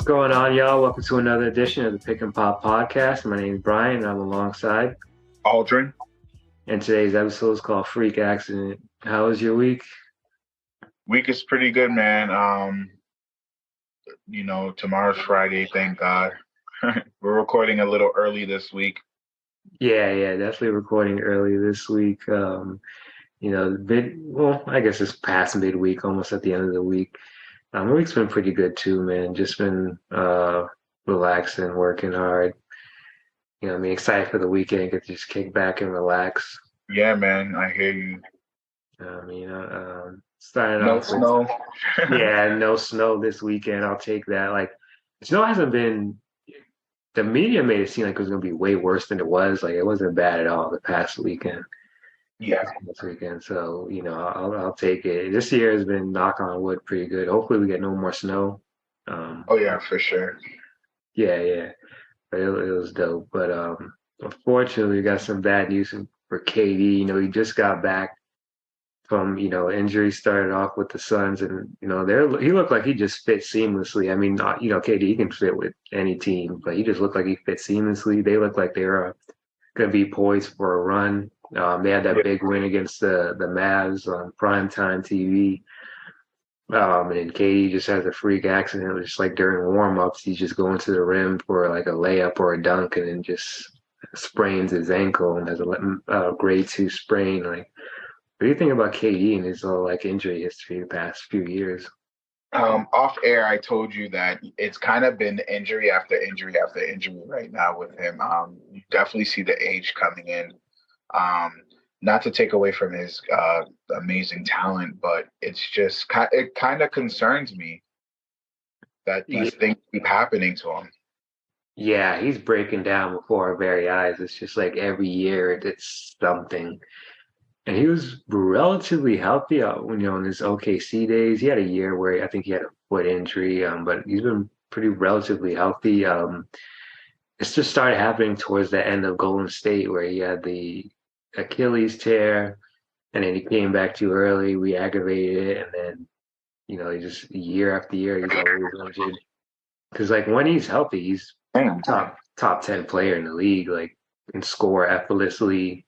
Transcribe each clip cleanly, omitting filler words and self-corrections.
What's going on, y'all? Welcome to another edition of the Pick and Pop podcast. My name is Bryan, and I'm alongside. Aldrin. And today's episode is called Freak Accident. How was your week? Week is pretty good, man. Tomorrow's Friday, thank God. We're recording a little early this week. Yeah, definitely recording early this week. I guess it's past midweek, almost at the end of the week. My week's been pretty good too, man. Just been relaxing, working hard. Excited for the weekend, get to just kick back and relax. Yeah, man, I hear you. Starting No off with snow. no snow this weekend. I'll take that. Like, snow hasn't been. The media made it seem like it was going to be way worse than it was. Like, it wasn't bad at all the past weekend. Yeah. This weekend, so I'll take it. This year has been, knock on wood, pretty good. Hopefully, we get no more snow. Oh yeah, for sure. Yeah. But it was dope. But unfortunately, we got some bad news for KD. He just got back from injury. Started off with the Suns, and he looked like he just fit seamlessly. I mean, KD, he can fit with any team, but he just looked like he fit seamlessly. They looked like they were going to be poised for a run. They had that Yeah. big win against the Mavs on primetime TV. And KD just has a freak accident. Just like during warm-ups, he's just going to the rim for like a layup or a dunk, and then just sprains his ankle and has a grade 2 sprain. Like, what do you think about KD and his like injury history the past few years? Off air, I told you that it's kind of been injury after injury after injury right now with him. You definitely see the age coming in. Not to take away from his amazing talent, but it kind of concerns me that these things keep happening to him. Yeah, he's breaking down before our very eyes. It's just like every year it's something. And he was relatively healthy in his OKC days. He had a year where I think he had a foot injury, but he's been pretty relatively healthy. It's just started happening towards the end of Golden State where he had the Achilles tear, and then he came back too early, re-aggravated it, and then he just year after year he's always injured. Because like when he's healthy, he's Damn. top 10 player in the league, like can score effortlessly,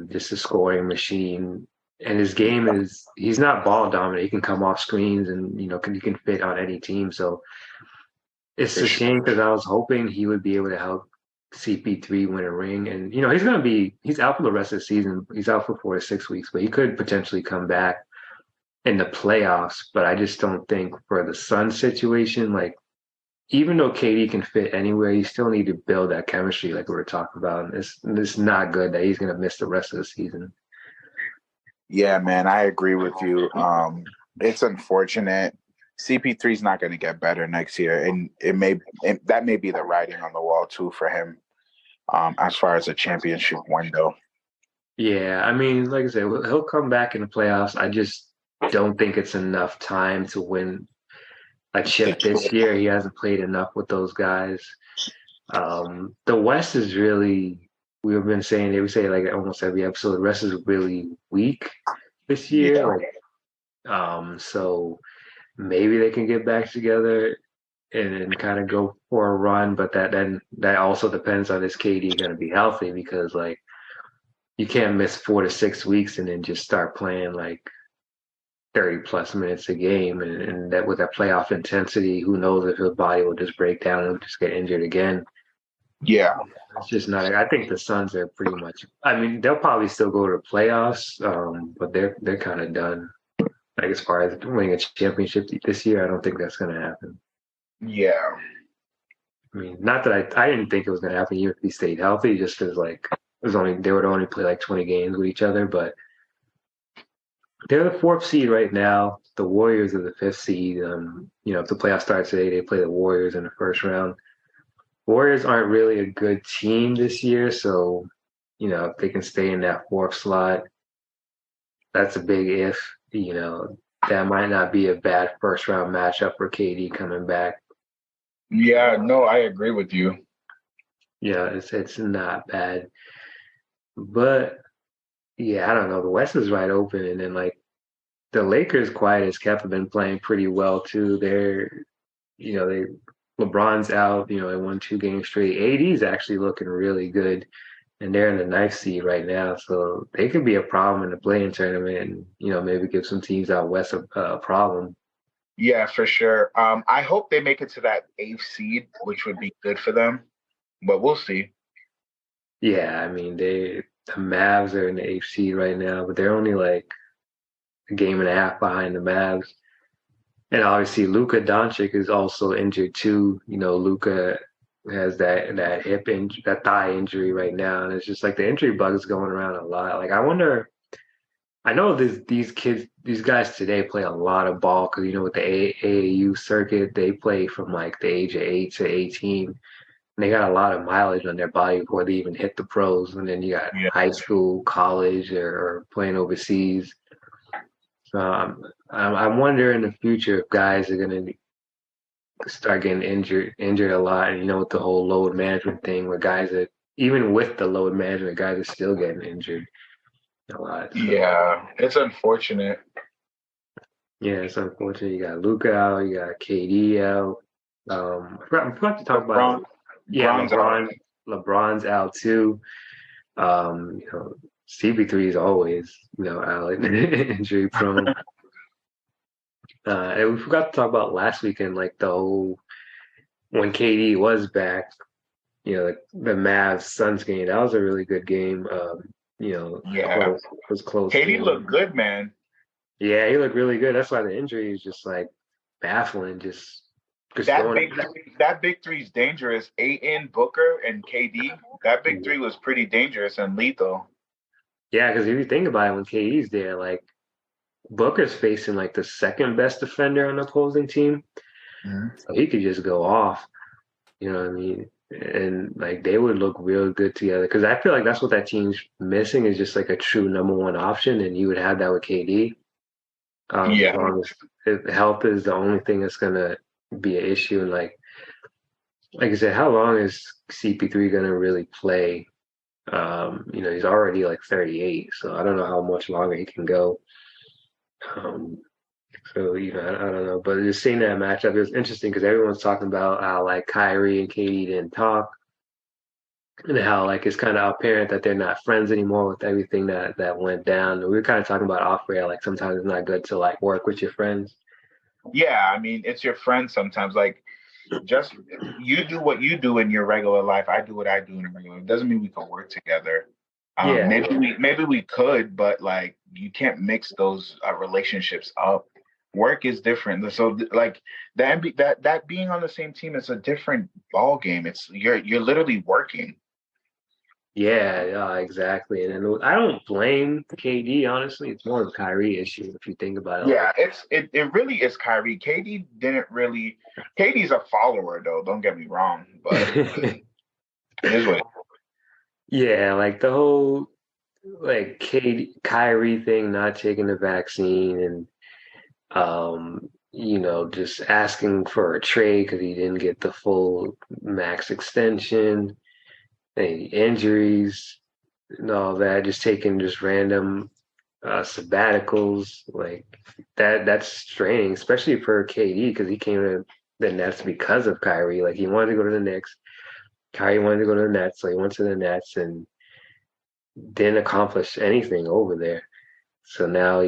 just a scoring machine. And his game he's not ball dominant. He can come off screens and he can fit on any team. So it's a shame because I was hoping he would be able to help CP3 win a ring. And he's out for the rest of the season. He's out for 4 to 6 weeks, but he could potentially come back in the playoffs. But I just don't think for the Sun situation, like, even though KD can fit anywhere, you still need to build that chemistry like we were talking about. And it's not good that he's going to miss the rest of the season. Yeah, man, I agree with you. It's unfortunate. CP3 is not going to get better next year, and that may be the writing on the wall too for him, as far as a championship window. Yeah, I mean, like I said, he'll come back in the playoffs. I just don't think it's enough time to win a chip this year. He hasn't played enough with those guys. The West is really, we've been saying it, we say like almost every episode, the West is really weak this year. Yeah. So maybe they can get back together and kind of go for a run, but that also depends on is KD going to be healthy, because like you can't miss 4 to 6 weeks and then just start playing like 30 plus minutes a game, and that with that playoff intensity, who knows if his body will just break down and just get injured again. Yeah. It's just not. I think the Suns are pretty much. I mean, they'll probably still go to the playoffs, but they're kind of done. Like as far as winning a championship this year, I don't think that's going to happen. Yeah. I mean, not that I didn't think it was going to happen even if he stayed healthy, just because like they would only play like 20 games with each other, but. They're the 4th seed right now. The Warriors are the 5th seed. If the playoff starts today, they play the Warriors in the first round. Warriors aren't really a good team this year, so if they can stay in that 4th slot, that's a big if. That might not be a bad first round matchup for KD coming back. Yeah, no, I agree with you. Yeah, it's not bad, but yeah, I don't know. The West is wide open, and then like the Lakers, quiet as kept, have been playing pretty well too. they LeBron's out. They won 2 games straight. AD's actually looking really good, and they're in the ninth seed right now, so they could be a problem in the play-in tournament, and maybe give some teams out west a problem. Yeah, for sure. I hope they make it to that eighth seed, which would be good for them, but we'll see. Yeah, I mean the Mavs are in the eighth seed right now, but they're only like a game and a half behind the Mavs. And obviously Luka Doncic is also injured too. Luka has that that thigh injury right now, and it's just like the injury bug is going around a lot. Like I wonder. I know these guys today play a lot of ball because with the AAU circuit, they play from like the age of 8 to 18. And they got a lot of mileage on their body before they even hit the pros. And then you got Yeah. high school, college, or playing overseas. So I wonder in the future if guys are gonna start getting injured a lot. And with the whole load management thing, where guys are even with the load management, guys are still getting injured a lot. So. Yeah, it's unfortunate. Yeah, it's unfortunate. You got Luka out, you got KD out. I forgot to talk LeBron, about LeBron's out. LeBron's out too. CP3 is always out injury prone. And we forgot to talk about last weekend, like the whole when KD was back. Like the Mavs Suns game. That was a really good game. Yeah, It was close KD game. looked good, man. Yeah, he looked really good. That's why the injury is just like baffling. Just That going. big three is dangerous. Aiton, Booker, and KD. That big three was pretty dangerous and lethal. Yeah, because if you think about it, when KD's there, like Booker's facing like the second best defender on the opposing team, Mm-hmm. so he could just go off. You know what I mean? And like they would look real good together because I feel like that's what that team's missing is just like a true number one option, and you would have that with KD. As Yeah, long as if health is the only thing that's gonna be an issue, and like I said, how long is CP3 gonna really play? He's already like 38, so I don't know how much longer he can go. Um, so I don't know, but just seeing that matchup, it was interesting because everyone's talking about how like Kyrie and Katie didn't talk, and how like it's kind of apparent that they're not friends anymore with everything that went down. We were kind of talking about off air, like sometimes it's not good to like work with your friends. yeah. I mean, it's your friend sometimes. Like, just you do what you do in your regular life. I do what I do in a regular life. It doesn't mean we can work together. Yeah, Maybe we could, but like you can't mix those relationships up. Work is different. So like the NBA, that being on the same team is a different ball game. It's you're literally working. yeah, exactly. And then I don't blame KD, honestly. It's more of a Kyrie issue if you think about it. Yeah, it really is Kyrie. KD didn't really. KD's a follower though. Don't get me wrong, but Like, it is what. yeah, like the whole like Kyrie thing, not taking the vaccine, and just asking for a trade because he didn't get the full max extension, and injuries and all that, just taking just random sabbaticals like that's straining, especially for KD because he came to the Nets because of Kyrie. Like he wanted to go to the Knicks. Kyrie wanted to go to the Nets, so he went to the Nets and didn't accomplish anything over there. So now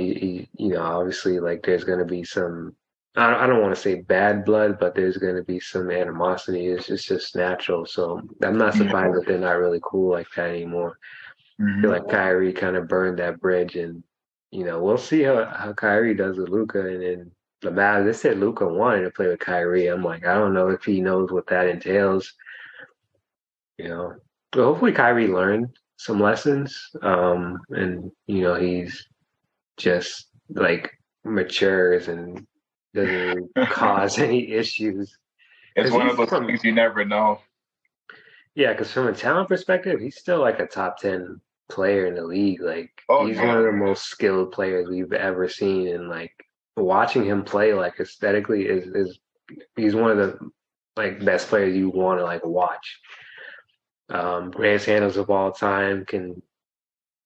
obviously like there's going to be some. I don't want to say bad blood, but there's going to be some animosity. It's just natural. So I'm not surprised that they're not really cool like that anymore. I feel Mm-hmm. like Kyrie kind of burned that bridge, and we'll see how Kyrie does with Luka. And then the Mavs, they said Luka wanted to play with Kyrie. I'm like, I don't know if he knows what that entails. You know, but hopefully Kyrie learned some lessons, and he's just like matures and doesn't really cause any issues. It's Because one of he's those from things you never know. Yeah, because from a talent perspective, he's still like a top 10 player in the league. Like Oh he's one yeah, of the most skilled players we've ever seen, and like watching him play, like aesthetically, is he's one of the like best players you want to like watch. Greatest handles of all time, can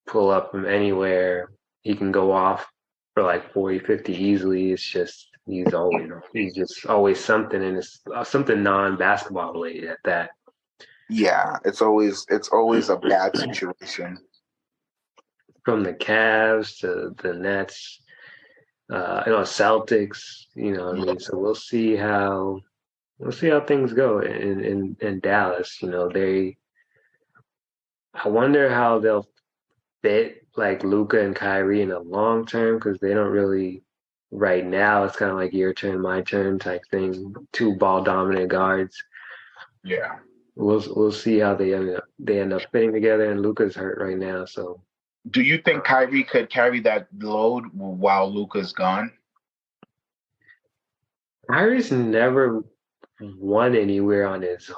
pull up from anywhere. He can go off for like 40, 50 easily. It's just He's just always something, and it's something non-basketball related at that. Yeah, it's always a bad situation. From the Cavs to the Nets, Celtics. I mean, so we'll see how things go in Dallas. I wonder how they'll fit like Luka and Kyrie in the long term because they don't really. Right now, it's kind of like your turn, my turn type thing. Two ball dominant guards. Yeah. We'll see how they end up fitting together. And Luka's hurt right now, so. Do you think Kyrie could carry that load while Luka's gone? Kyrie's never won anywhere on his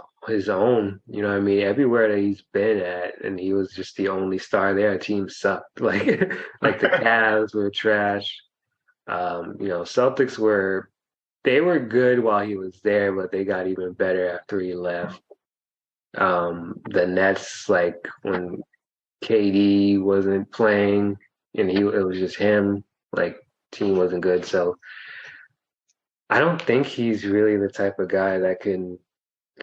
own. You know what I mean? Everywhere that he's been at, and he was just the only star there. Team sucked. Like the Cavs were trash. Celtics they were good while he was there, but they got even better after he left. The Nets, like when KD wasn't playing and it was just him, like team wasn't good. So I don't think he's really the type of guy that can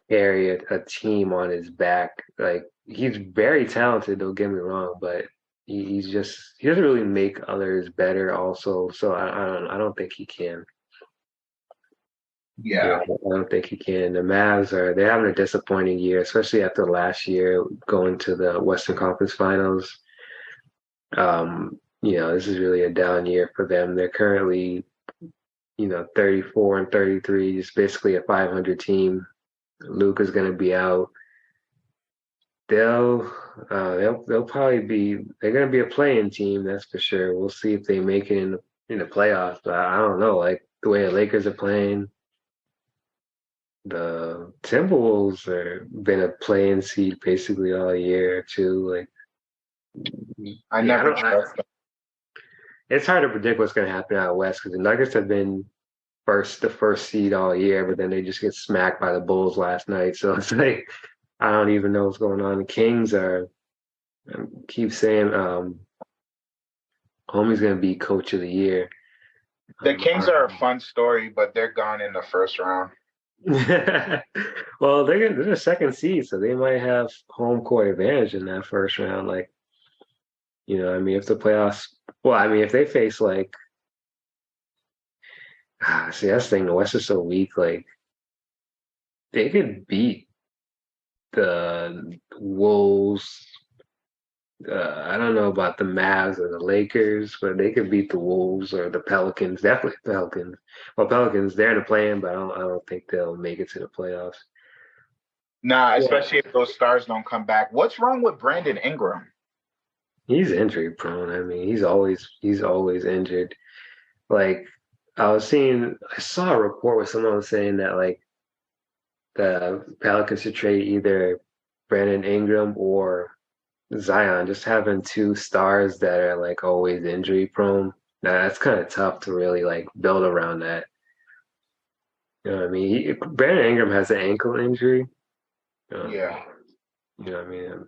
carry a team on his back. Like he's very talented, don't get me wrong, but he doesn't really make others better also. So I don't think he can. Yeah. I don't think he can. The Mavs they're having a disappointing year, especially after last year going to the Western Conference Finals. This is really a down year for them. They're currently, 34 and 33, just basically a 500 team. Luka's going to be out. They'll probably they're going to be a playing team, that's for sure. We'll see if they make it in the playoffs. But I don't know, like the way the Lakers are playing. The Timberwolves are been a playing seed basically all year too. Like I never trust them. It's hard to predict what's going to happen out west because the Nuggets have been the first seed all year, but then they just get smacked by the Bulls last night. So it's like I don't even know what's going on. The Kings keep saying homie's going to be coach of the year. The Kings are a fun story, but they're gone in the first round. Well, they're the second seed, so they might have home court advantage in that first round. Like, I mean, if the playoffs, well, I mean, if they face see, that's the thing, the West is so weak. Like, they could beat the Wolves. I don't know about the Mavs or the Lakers, but they could beat the Wolves or the Pelicans. Definitely Pelicans. Well, Pelicans, they're in the play-in, but I don't think they'll make it to the playoffs. Nah, especially if those stars don't come back. What's wrong with Brandon Ingram? He's injury prone. I mean, he's always injured. Like I saw a report where someone was saying that like the Pelicans should trade either Brandon Ingram or Zion, just having two stars that are like always injury prone. Now that's kind of tough to really like build around that. You know what I mean? Brandon Ingram has an ankle injury. Yeah. You know what I mean?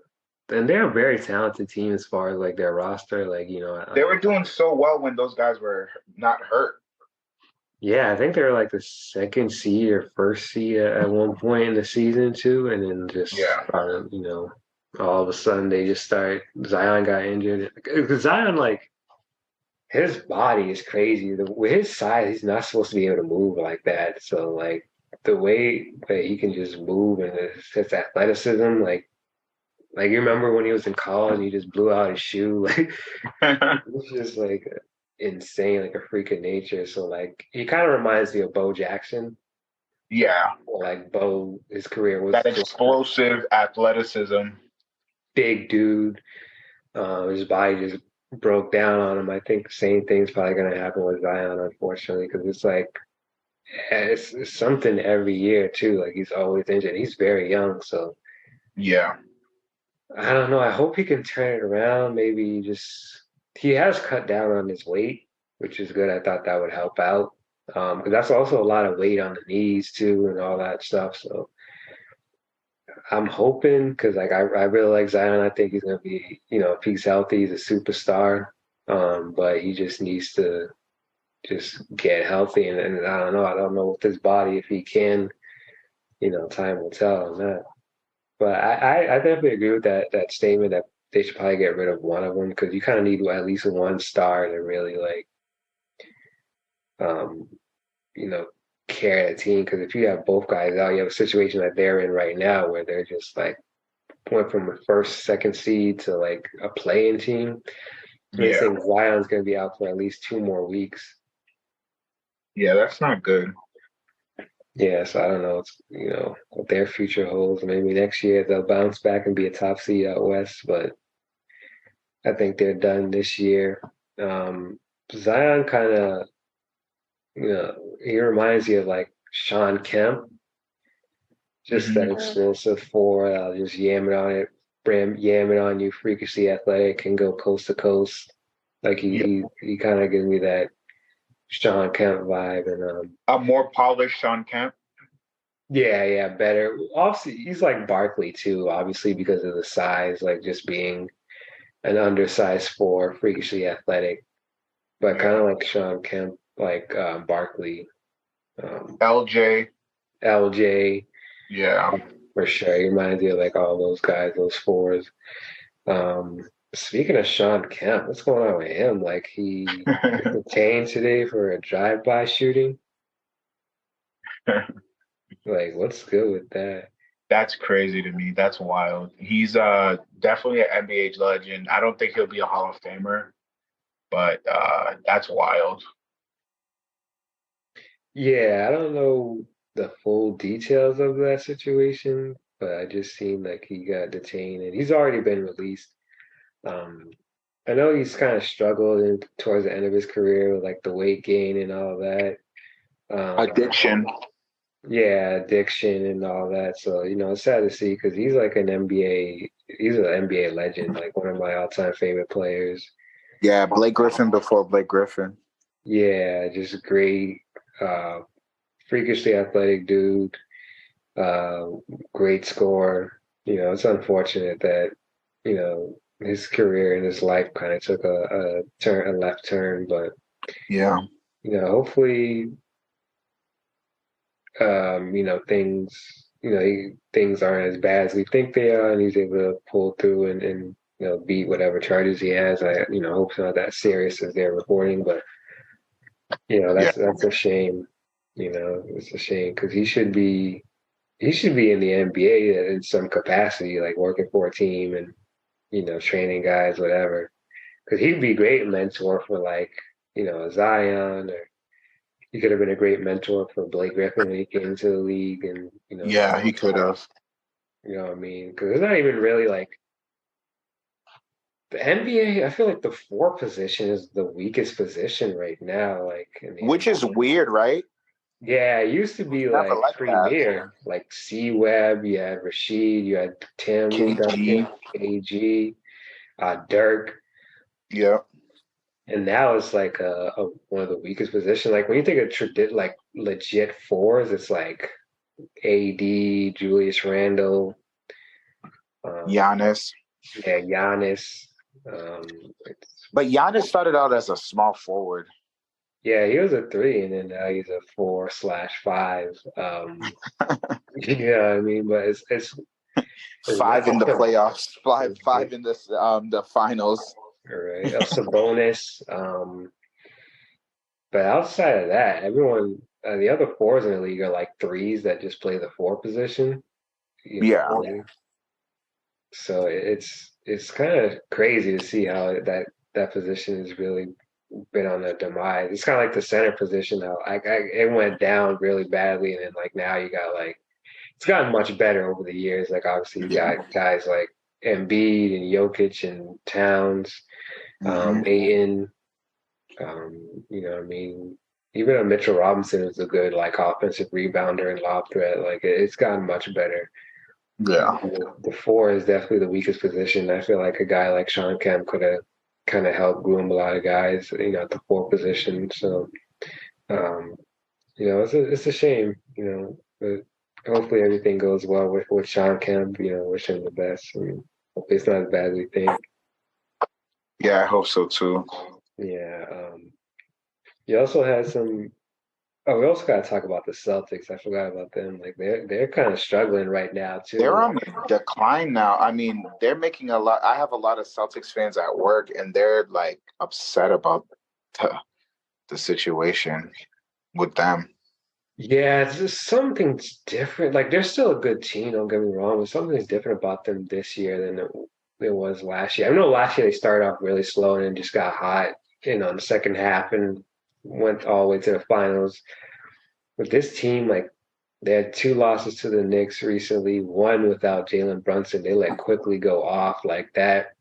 And they're a very talented team as far as like their roster. Like, they were doing so well when those guys were not hurt. Yeah, I think they were like the second seed or first seed at one point in the season too, and then just all of a sudden they just start. Zion got injured because Zion, like his body is crazy. With his size, he's not supposed to be able to move like that. So like the way that he can just move and his athleticism, like you remember when he was in college, he just blew out his shoe. Like it's just like insane, like a freak of nature. So like he kind of reminds me of Bo Jackson. Yeah. Like Bo, his career was that explosive athleticism. Big dude. His body just broke down on him. I think the same thing's probably going to happen with Zion, unfortunately, because it's like it's something every year too. Like he's always injured. He's very young, so yeah. I don't know. I hope he can turn it around. Maybe he has cut down on his weight, which is good. I thought that would help out. Because that's also a lot of weight on the knees too and all that stuff. So I'm hoping because like I really like Zion. I think he's gonna be, if he's healthy, he's a superstar. But he just needs to just get healthy. And I don't know. I don't know with his body if he can. Time will tell on that. But I definitely agree with that statement that they should probably get rid of one of them because you kind of need at least one star to really um, you know, carry the team. Because if you have both guys out, you have a situation that they're in right now where they're just went from a first, second seed to a play-in team. They Yeah. think Zion's going to be out for at least 2 more weeks. Yeah, that's not good. Yeah, so I don't know. What their future holds. Maybe next year they'll bounce back and be a top seed out west, but I think they're done this year. Zion kind of, he reminds you of Sean Kemp, just that explosive four. Just yam it on it, yam it on you, freakishly athletic, can go coast to coast. He kind of gives me that Sean Kemp vibe, and a more polished Sean Kemp. yeah, better. Obviously, he's like Barkley too, obviously because of the size, just being an undersized four, freakishly athletic, but kind of like Sean Kemp, Barkley, LJ. LJ. Yeah. For sure. He reminds me of all those guys, those fours. Speaking of Sean Kemp, what's going on with him? He detained today for a drive-by shooting. What's good with that? That's crazy to me. That's wild. He's definitely an NBA legend. I don't think he'll be a Hall of Famer, but that's wild. Yeah, I don't know the full details of that situation, but I just seen he got detained and he's already been released. I know he's kind of struggled towards the end of his career with the weight gain and all that. Addiction. Yeah, addiction and all that. So, it's sad to see because he's he's an NBA legend, one of my all-time favorite players. Yeah, Blake Griffin before Blake Griffin. Yeah, just great, freakishly athletic dude, great scorer. It's unfortunate that, his career and his life kind of took a left turn, but yeah, hopefully things aren't as bad as we think they are, and he's able to pull through and beat whatever charges he has. I hope it's not that serious as they're reporting, but that's a shame. It's a shame because he should be in the NBA in some capacity, working for a team and training guys, whatever. Because he'd be a great mentor for Zion, or he could have been a great mentor for Blake Griffin when he came into the league, and yeah, he could have. You know what I mean? Because it's not even really the NBA. I feel like the four position is the weakest position right now. Which is weird, right? Yeah, it used to be premier, C Webb, you had Rashid, you had Tim, KG, KG, Dirk. Yeah. And now it's one of the weakest positions. When you think of legit fours, it's AD, Julius Randle, Giannis. Yeah, Giannis. But Giannis started out as a small forward. Yeah, he was a 3, and then now he's a 4/5. You know what I mean? But it's 5 in the playoffs, five in the finals. All right, Sabonis. But outside of that, everyone, the other fours in the league are 3s that just play the 4 position. Yeah. So it's kind of crazy to see how that position has really been on a demise. It's kind of like the center position. How it went down really badly, and then now you got it's gotten much better over the years. Obviously you got guys like Embiid and Jokic and Towns, Ayton. You know what I mean? Even a Mitchell Robinson is a good offensive rebounder and lob threat. It's gotten much better. Yeah. The 4 is definitely the weakest position. I feel like a guy like Sean Kemp could have kind of helped groom a lot of guys, at the 4 position. So, it's a shame, but hopefully everything goes well with Sean Kemp. Wish him the best. Hopefully it's not as bad as we think. Yeah, I hope so too. Yeah. You also had some. Oh, we also got to talk about the Celtics. I forgot about them. Like they're kind of struggling right now They're too. on the decline now. I mean, they're making a lot. I have a lot of Celtics fans at work, and they're like upset about the situation with them. Yeah, it's just something's different. Like they're still a good team, don't get me wrong, but something's different about them this year than it was last year. I know last year they started off really slow and then just got hot, in the second half and went all the way to the finals. With this team, like they had two losses to the Knicks recently, one without Jalen Brunson. They let quickly go off like that.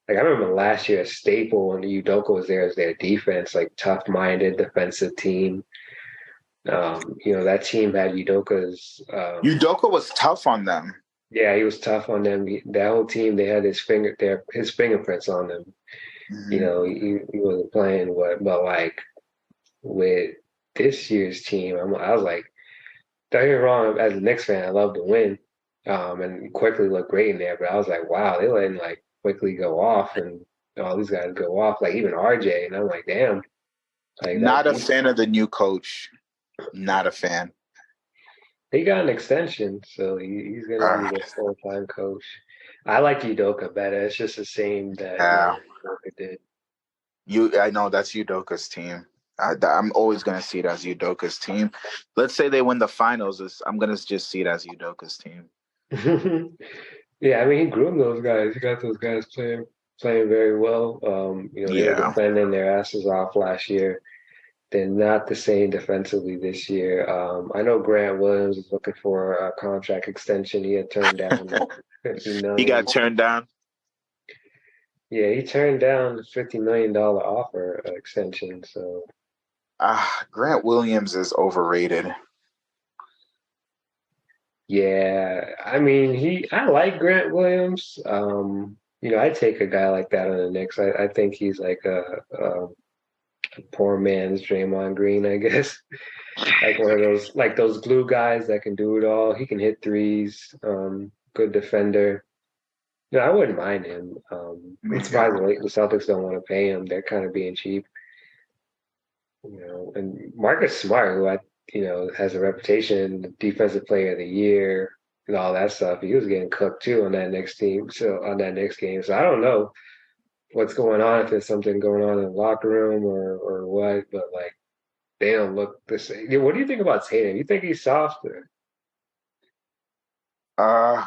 Like I remember last year, a staple when Udoka was there as their defense, like tough-minded defensive team. That team had Udoka's. Udoka was tough on them. Yeah, he was tough on them. That whole team, they had his fingerprints on them. Mhm. He wasn't playing but like with this year's team, I was like, don't get me wrong, as a Knicks fan, I love to win, and quickly look great in there. But I was like, wow, they letting like quickly go off, and all these guys go off, like even RJ, and I'm like, damn, like that. Not a fan of the new coach. Not a fan. He got an extension, so he's gonna Uh, be the full-time coach. I like Udoka better. It's just the same that yeah, Udoka did. I know that's Udoka's team. I'm always gonna see it as Udoka's team. Let's say they win the finals. I'm gonna just see it as Udoka's team. Yeah, I mean he groomed those guys. He got those guys playing very well. They were Yeah, defending their asses off last year. They're not the same defensively this year. I know Grant Williams is looking for a contract extension. He had turned down like 50 he got million. turned down. Yeah, he turned down the $50 million offer extension. So Grant Williams is overrated. yeah, I mean I like Grant Williams. I'd take a guy like that on the Knicks. I think he's like a poor man's Draymond Green, I guess. Like one of those glue guys that can do it all. He can hit threes. Good defender. I wouldn't mind him. Me I'm too. surprised the Celtics don't want to pay him. They're kind of being cheap. And Marcus Smart, who has a reputation, defensive player of the year, and all that stuff. He was getting cooked too on that next team, so on that next game. So I don't know what's going on, if there's something going on in the locker room or what, but like they don't look the same. Yeah, what do you think about Tatum? You think he's soft? Uh,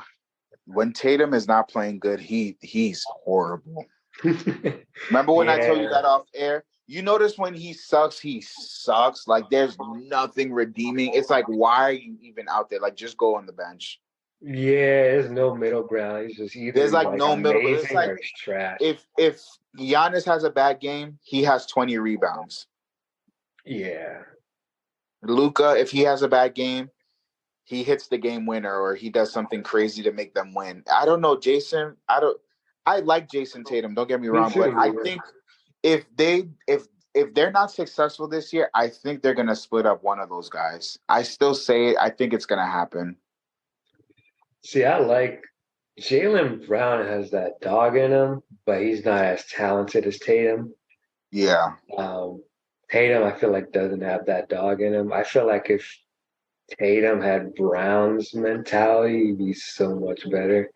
when Tatum is not playing good, he's horrible. Remember when I told you Yeah, that off air? You notice when he sucks, he sucks. Like there's nothing redeeming. It's like, why are you even out there? Like just go on the bench. yeah. There's no middle ground. He's just either There's he's like like no middle. It's amazing like or he's trash. if Giannis has a bad game, he has 20 rebounds. Yeah. Luka, if he has a bad game, he hits the game winner or he does something crazy to make them win. I don't know, Jason. I like Jason Tatum, don't get me Me wrong, but I too. think if they if they're not successful this year, I think they're gonna split up one of those guys. I still say it, I think it's gonna happen. See, I like Jalen Brown has that dog in him, but he's not as talented as Tatum. Yeah. Um, Tatum, I feel like doesn't have that dog in him. I feel like if Tatum had Brown's mentality, he'd be so much better.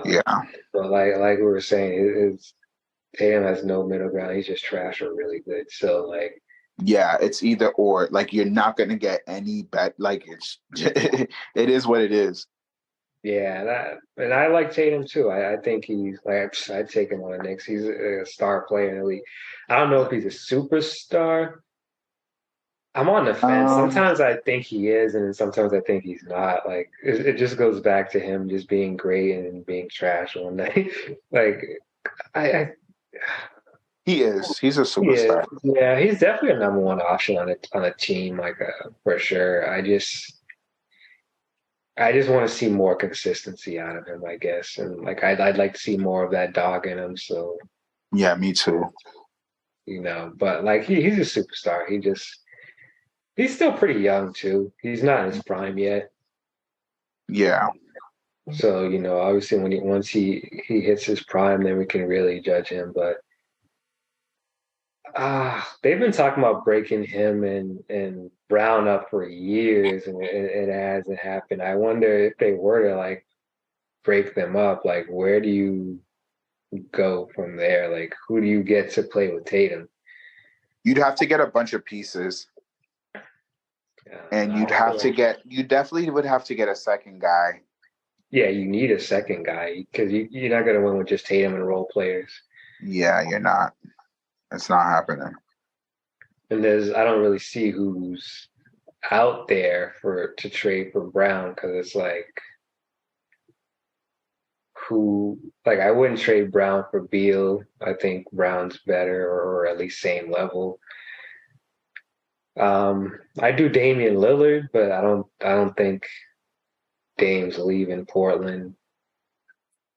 Yeah. But like we were saying, Tatum has no middle ground. He's just trash or really good. So like, Yeah, it's either or. Like you're not gonna get any bet. Like it's it is what it is. yeah, and I like Tatum too. I think he's like I'd take him on the Knicks. He's a star player in the league. I don't know if he's a superstar. I'm on the fence. Um, Sometimes I think he is, and then sometimes I think he's not. Like it just goes back to him just being great and being trash one night. Like I he is. He's a yeah, superstar. yeah, he's definitely a number one option on a team, like for sure. I just want to see more consistency out of him, I guess, and like I'd like to see more of that dog in him. So Yeah, me too. but like he's a superstar. He's still pretty young too. He's not in his prime yet. Yeah. So obviously once he hits his prime, then we can really judge him. But They've been talking about breaking him and Brown up for years, and it hasn't happened. I wonder if they were to like break them up, like where do you go from there? Like who do you get to play with Tatum? You'd have to get a bunch of pieces, and I feel like you definitely would have to get a second guy. yeah, you need a second guy because you're not gonna win with just Tatum and role players. Yeah, you're not. It's not happening. And I don't really see who's out there for to trade for Brown because it's like who like I wouldn't trade Brown for Beal. I think Brown's better or at least same level. I do Damian Lillard, but I don't think Dame's leaving Portland.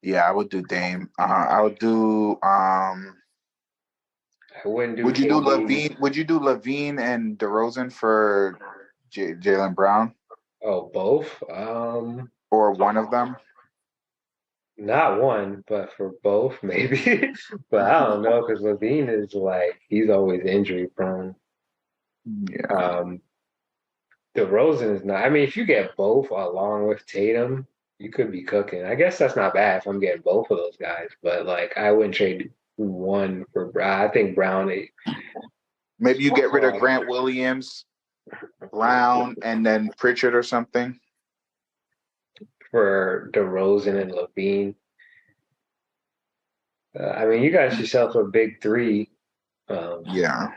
Yeah, I would do Dame. I would do. I wouldn't do Would you do KD. Levine? Would you do Levine and DeRozan for Jalen Brown Oh, both? or one of them? Not one, but for both maybe. But I don't know because Levine is like he's always injury prone. Yeah, Um, DeRozan is not. I mean, if you get both along with Tatum, you could be cooking. I guess that's not bad if I'm getting both of those guys. But like, I wouldn't trade one for Brown. I think Brown. maybe you get rid of Grant Williams, Brown, and then Pritchard or something. For DeRozan and Levine. I mean, you got yourself a big three. Yeah,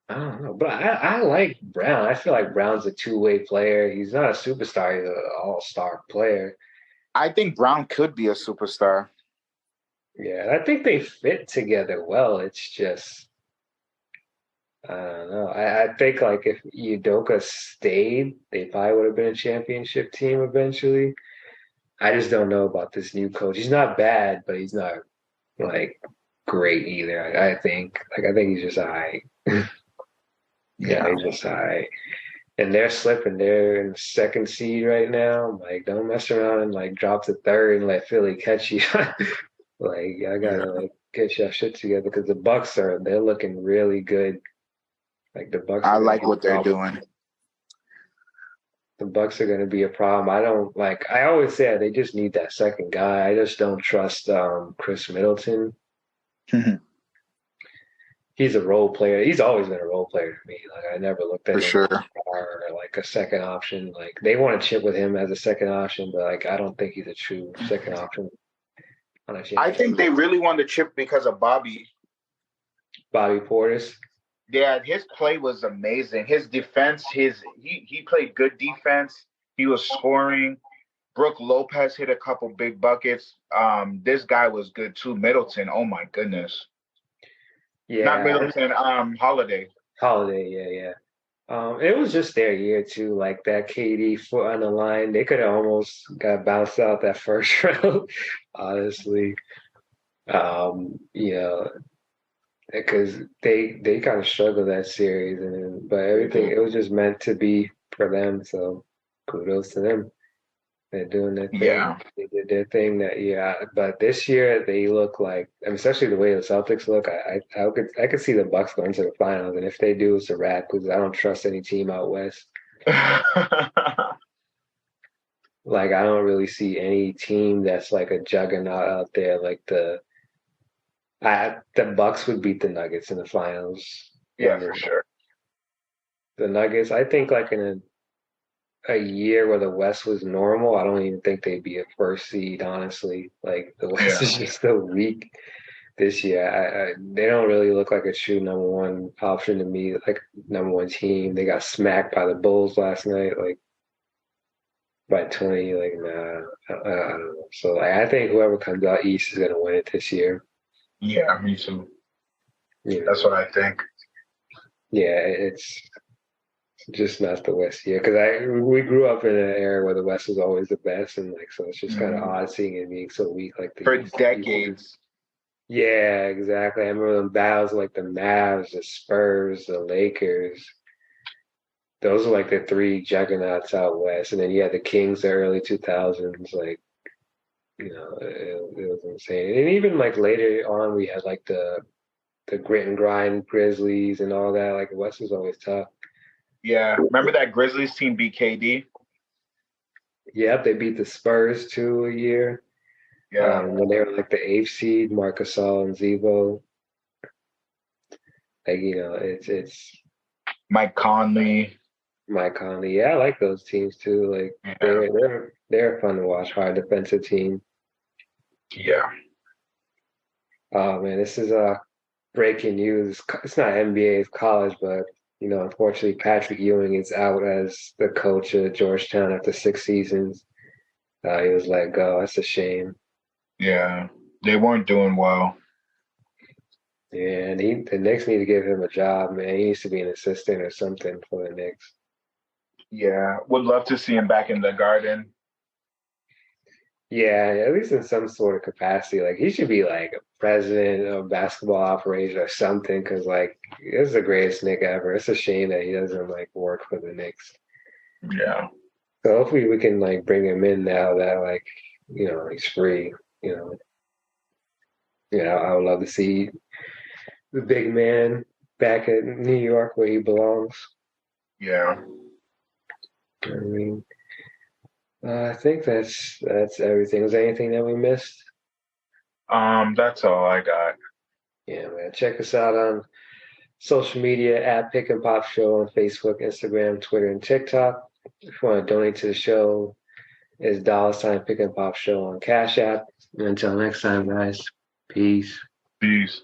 I don't know, but I like Brown. I feel like Brown's a two-way player. He's not a superstar. He's an all-star player. I think Brown could be a superstar. Yeah, I think they fit together well. It's just I don't know. I think like if Udoka stayed, they probably would have been a championship team eventually. I just don't know about this new coach. He's not bad, but he's not like great either. I think he's just all right. Yeah, Yeah, he's just all right. And they're slipping. They're in the second seed right now. Like, don't mess around and like drop to third and let Philly catch you. Like, I yeah. gotta like get your shit together because the Bucks they're looking really good. Like the Bucks I are gonna like be a what they're problem. doing. The Bucks are gonna be a problem. I don't like. I always say they just need that second guy. I just don't trust Chris Middleton. He's a role player. He's always been a role player to me. Like I never looked at For him sure. or like a second option. Like they want to chip with him as a second option, but like I don't think he's a true second option on a I championship. think they really won the chip because of Bobby. Bobby Portis. Yeah, his play was amazing. His defense, he played good defense. He was scoring. Brooke Lopez hit a couple big buckets. This guy was good too. Middleton, oh my goodness. Not Yeah, Middleton, Holiday. Holiday. Yeah, yeah. It was just their year too. Like that KD foot on the line, they could have almost got bounced out that first round. Honestly, you know, because they kind of struggled that series, but everything it was just meant to be for them. So kudos to them. They're doing their thing. Yeah. They did their thing that year. But this year they look like, I mean, especially the way the Celtics look. I could see the Bucks going to the finals, and if they do, it's a wrap because I don't trust any team out west. Like I don't really see any team that's like a juggernaut out there. Like the Bucks would beat the Nuggets in the finals. Yeah, for sure. The Nuggets, I think, like in a year where the West was normal, I don't even think they'd be a first seed. Honestly, like the West Yeah. is just so weak this year. They don't really look like a true number one option to me. Like number one team, they got smacked by the Bulls last night. Like by 20, like nah, I don't know. So like, I think whoever comes out East is gonna win it this year. Yeah, me too. You That's know, what I think. yeah, it's just not the West here because I we grew up in an era where the West was always the best, and like so it's just kind of odd seeing it being so weak like the For East. decades. Yeah, exactly. I remember them battles like the Mavs, the Spurs, the Lakers. Those are like the three juggernauts out west, and then you had the Kings, the early 2000s. Like it was insane. And even like later on, we had like the grit and grind Grizzlies and all that. Like the West is always tough. Yeah. Remember that Grizzlies team beat KD? Yep, they beat the Spurs too a year. Yeah. When they were like the eighth seed, Marc Gasol and Zebo. Like, it's Mike Conley. Mike Conley. Yeah, I like those teams too. Like Yeah. they're fun to watch. Hard defensive team. Yeah. Oh man, this is breaking news. It's not NBA, it's college, but unfortunately, Patrick Ewing is out as the coach of Georgetown after 6 seasons. He was let go. That's a shame. Yeah. They weren't doing well. Yeah, and the Knicks need to give him a job, man. He needs to be an assistant or something for the Knicks. Yeah. Would love to see him back in the Garden. Yeah, at least in some sort of capacity. Like he should be like a president of basketball operations or something, because like this is the greatest Knick ever. It's a shame that he doesn't like work for the Knicks. Yeah. So hopefully we can like bring him in now that like he's free. You know, I would love to see the big man back in New York where he belongs. Yeah. I mean, I think that's everything. Was there anything that we missed? That's all I got. Yeah, man. Check us out on social media at Pick and Pop Show on Facebook, Instagram, Twitter, and TikTok. If you want to donate to the show, it's $ Pick and Pop Show on Cash App. Until next time, guys. Peace. Peace.